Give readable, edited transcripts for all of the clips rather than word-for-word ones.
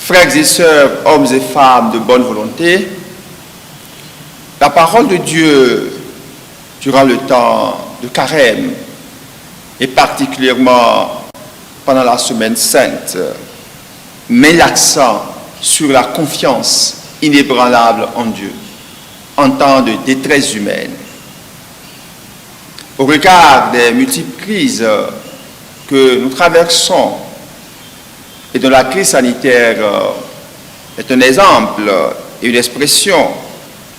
Frères et sœurs, hommes et femmes de bonne volonté, la parole de Dieu durant le temps de carême et particulièrement pendant la semaine sainte met l'accent sur la confiance inébranlable en Dieu en temps de détresse humaine. Au regard des multiples crises que nous traversons et dont la crise sanitaire est un exemple et une expression,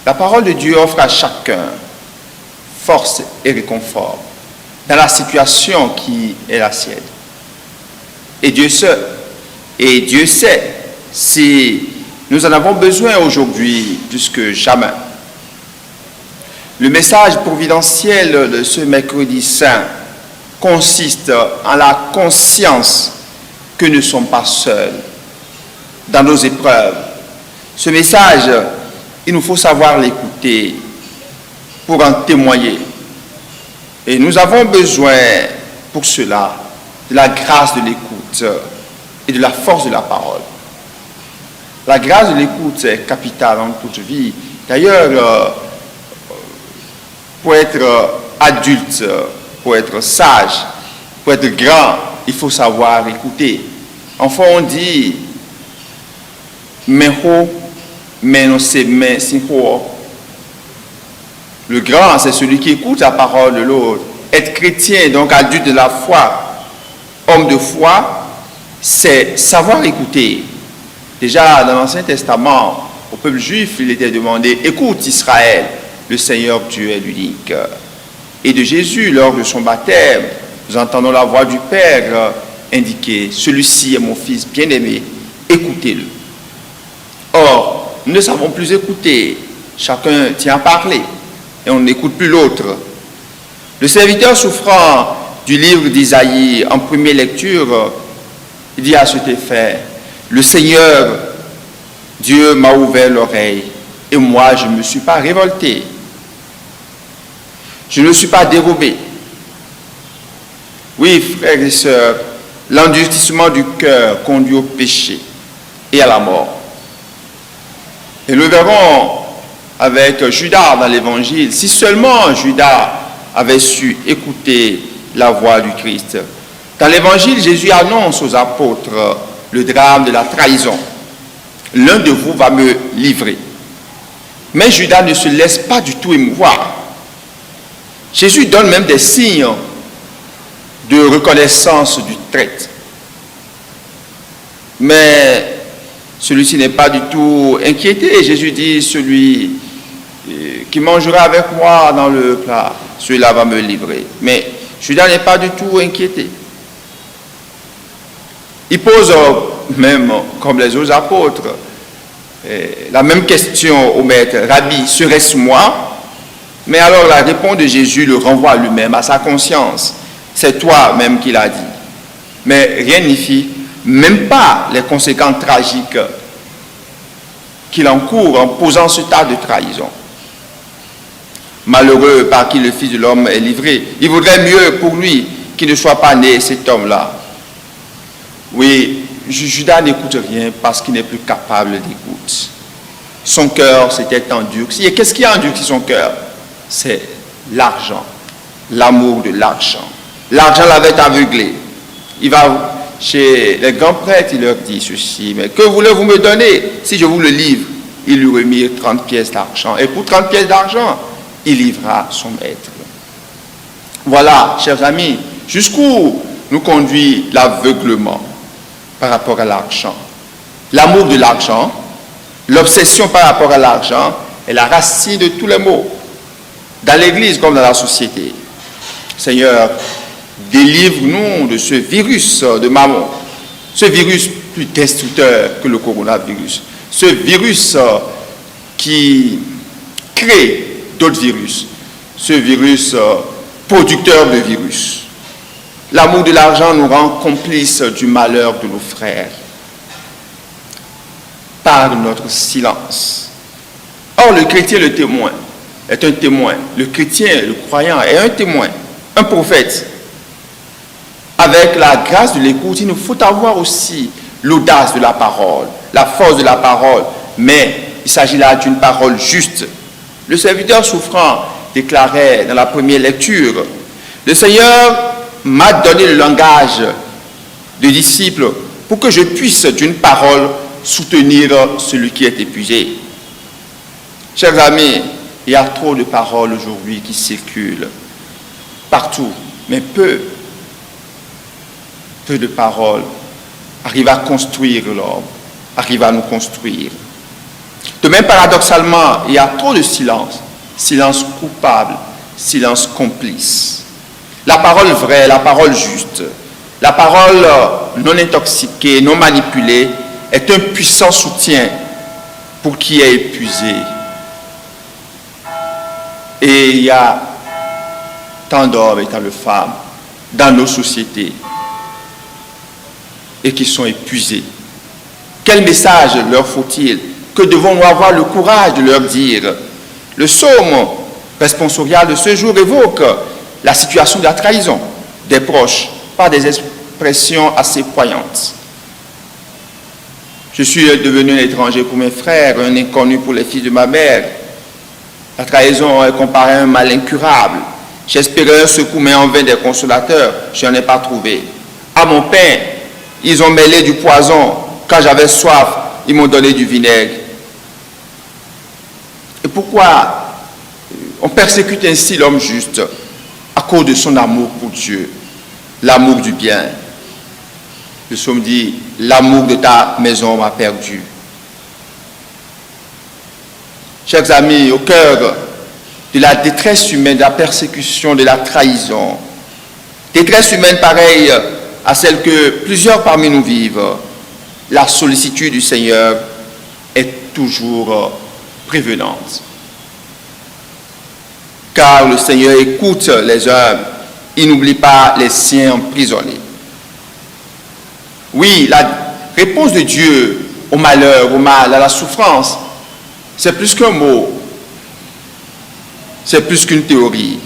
la parole de Dieu offre à chacun force et réconfort dans la situation qui est la sienne. Et Dieu sait si nous en avons besoin aujourd'hui plus que jamais. Le message providentiel de ce mercredi saint consiste en la conscience que nous ne sommes pas seuls dans nos épreuves. Ce message, il nous faut savoir l'écouter pour en témoigner. Et nous avons besoin pour cela de la grâce de l'écoute et de la force de la parole. La grâce de l'écoute est capitale dans toute vie. D'ailleurs, pour être adulte, pour être sage, pour être grand, il faut savoir écouter. Enfin, on dit, le grand, c'est celui qui écoute la parole de l'autre. Être chrétien, donc adulte de la foi, homme de foi, c'est savoir écouter. Déjà, dans l'Ancien Testament, au peuple juif, il était demandé, écoute Israël, le Seigneur Dieu est l'unique. Et de Jésus, lors de son baptême, nous entendons la voix du Père indiquer, celui-ci est mon fils bien-aimé, écoutez-le. Or, nous ne savons plus écouter, chacun tient à parler, et on n'écoute plus l'autre. Le serviteur souffrant du livre d'Isaïe, en première lecture, il dit à cet effet, le Seigneur, Dieu m'a ouvert l'oreille, et moi je ne me suis pas révolté. Je ne suis pas dérobé. Oui, frères et sœurs, l'endurcissement du cœur conduit au péché et à la mort. Et nous verrons avec Judas dans l'Évangile, si seulement Judas avait su écouter la voix du Christ. Dans l'Évangile, Jésus annonce aux apôtres le drame de la trahison. L'un de vous va me livrer. Mais Judas ne se laisse pas du tout émouvoir. Jésus donne même des signes de reconnaissance du traître. Mais celui-ci n'est pas du tout inquiété. Jésus dit, celui qui mangera avec moi dans le plat, celui-là va me livrer. Mais Judas n'est pas du tout inquiété. Il pose même, comme les autres apôtres, la même question au maître, Rabbi, serait-ce moi? Mais alors la réponse de Jésus le renvoie à lui-même, à sa conscience. C'est toi-même qui l'a dit. Mais rien n'y fit, même pas les conséquences tragiques qu'il encourt en posant ce tas de trahison. Malheureux par qui le Fils de l'homme est livré. Il vaudrait mieux pour lui qu'il ne soit pas né cet homme-là. Oui, Judas n'écoute rien parce qu'il n'est plus capable d'écouter. Son cœur s'était endurci. Et qu'est-ce qui a endurci son cœur? C'est l'argent, l'amour de l'argent. L'argent l'avait aveuglé. Il va chez les grands prêtres, il leur dit ceci, mais que voulez-vous me donner si je vous le livre? Il lui remit 30 pièces d'argent. Et pour 30 pièces d'argent, il livra son maître. Voilà, chers amis, jusqu'où nous conduit l'aveuglement par rapport à l'argent. L'amour de l'argent, l'obsession par rapport à l'argent est la racine de tous les maux, dans l'Église comme dans la société. Seigneur, délivre-nous de ce virus de Mammon, ce virus plus destructeur que le coronavirus, ce virus qui crée d'autres virus, ce virus producteur de virus. L'amour de l'argent nous rend complices du malheur de nos frères par notre silence. Or, le chrétien, le témoin, est un témoin. Le chrétien, le croyant, est un témoin, un prophète. Avec la grâce de l'écoute, il nous faut avoir aussi l'audace de la parole, la force de la parole, mais il s'agit là d'une parole juste. Le serviteur souffrant déclarait dans la première lecture, « Le Seigneur m'a donné le langage de disciple pour que je puisse d'une parole soutenir celui qui est épuisé. » Chers amis, il y a trop de paroles aujourd'hui qui circulent partout, mais peu de paroles arrivent à construire l'homme, arrivent à nous construire. De même, paradoxalement, il y a trop de silence, silence coupable, silence complice. La parole vraie, la parole juste, la parole non intoxiquée, non manipulée, est un puissant soutien pour qui est épuisé. Et il y a tant d'hommes et tant de femmes dans nos sociétés et qui sont épuisés. Quel message leur faut-il? Que devons-nous avoir le courage de leur dire? Le psaume responsorial de ce jour évoque la situation de la trahison des proches par des expressions assez poignantes. Je suis devenu un étranger pour mes frères, un inconnu pour les fils de ma mère. La trahison est comparée à un mal incurable. J'espérais un secours, mais en vain des consolateurs, je n'en ai pas trouvé. À mon pain, ils ont mêlé du poison. Quand j'avais soif, ils m'ont donné du vinaigre. Et pourquoi on persécute ainsi l'homme juste? À cause de son amour pour Dieu, l'amour du bien. Le psaume dit, l'amour de ta maison m'a perdu. Chers amis, au cœur de la détresse humaine, de la persécution, de la trahison, détresse humaine pareille à celle que plusieurs parmi nous vivent, la sollicitude du Seigneur est toujours prévenante. Car le Seigneur écoute les hommes, il n'oublie pas les siens emprisonnés. Oui, la réponse de Dieu au malheur, au mal, à la souffrance, c'est plus qu'un mot, c'est plus qu'une théorie.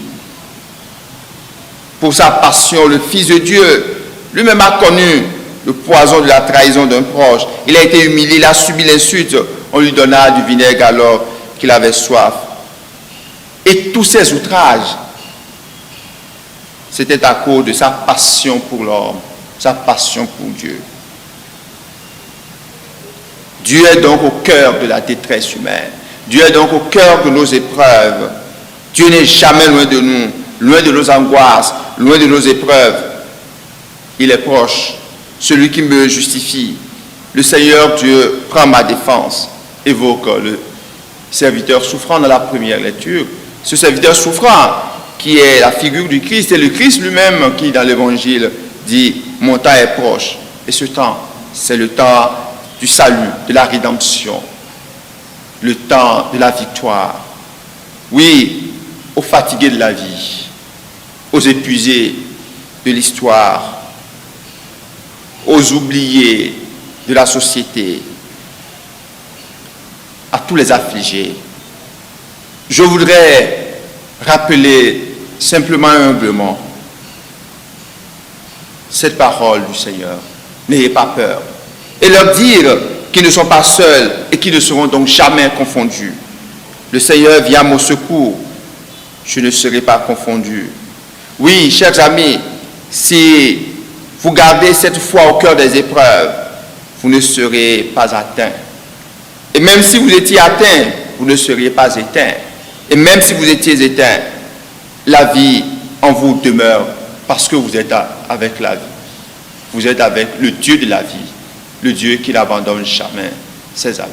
Pour sa passion, le Fils de Dieu lui-même a connu le poison de la trahison d'un proche. Il a été humilié, il a subi l'insulte. On lui donna du vinaigre alors qu'il avait soif. Et tous ces outrages, c'était à cause de sa passion pour l'homme, sa passion pour Dieu. Dieu est donc au cœur de la détresse humaine. Dieu est donc au cœur de nos épreuves. Dieu n'est jamais loin de nous, loin de nos angoisses, loin de nos épreuves. Il est proche, celui qui me justifie. Le Seigneur Dieu prend ma défense, évoque le serviteur souffrant dans la première lecture. Ce serviteur souffrant qui est la figure du Christ, et le Christ lui-même qui dans l'évangile dit « Mon temps est proche ». Et ce temps, c'est le temps du salut, de la rédemption, le temps de la victoire. Oui, aux fatigués de la vie, aux épuisés de l'histoire, aux oubliés de la société, à tous les affligés. Je voudrais rappeler simplement et humblement cette parole du Seigneur. N'ayez pas peur. Et leur dire qu'ils ne sont pas seuls et qu'ils ne seront donc jamais confondus. Le Seigneur vient à mon secours. Je ne serai pas confondu. Oui, chers amis, si vous gardez cette foi au cœur des épreuves, vous ne serez pas atteints. Et même si vous étiez atteints, vous ne seriez pas éteints. Et même si vous étiez éteints, la vie en vous demeure parce que vous êtes avec la vie. Vous êtes avec le Dieu de la vie, le Dieu qui n'abandonne jamais ses amis.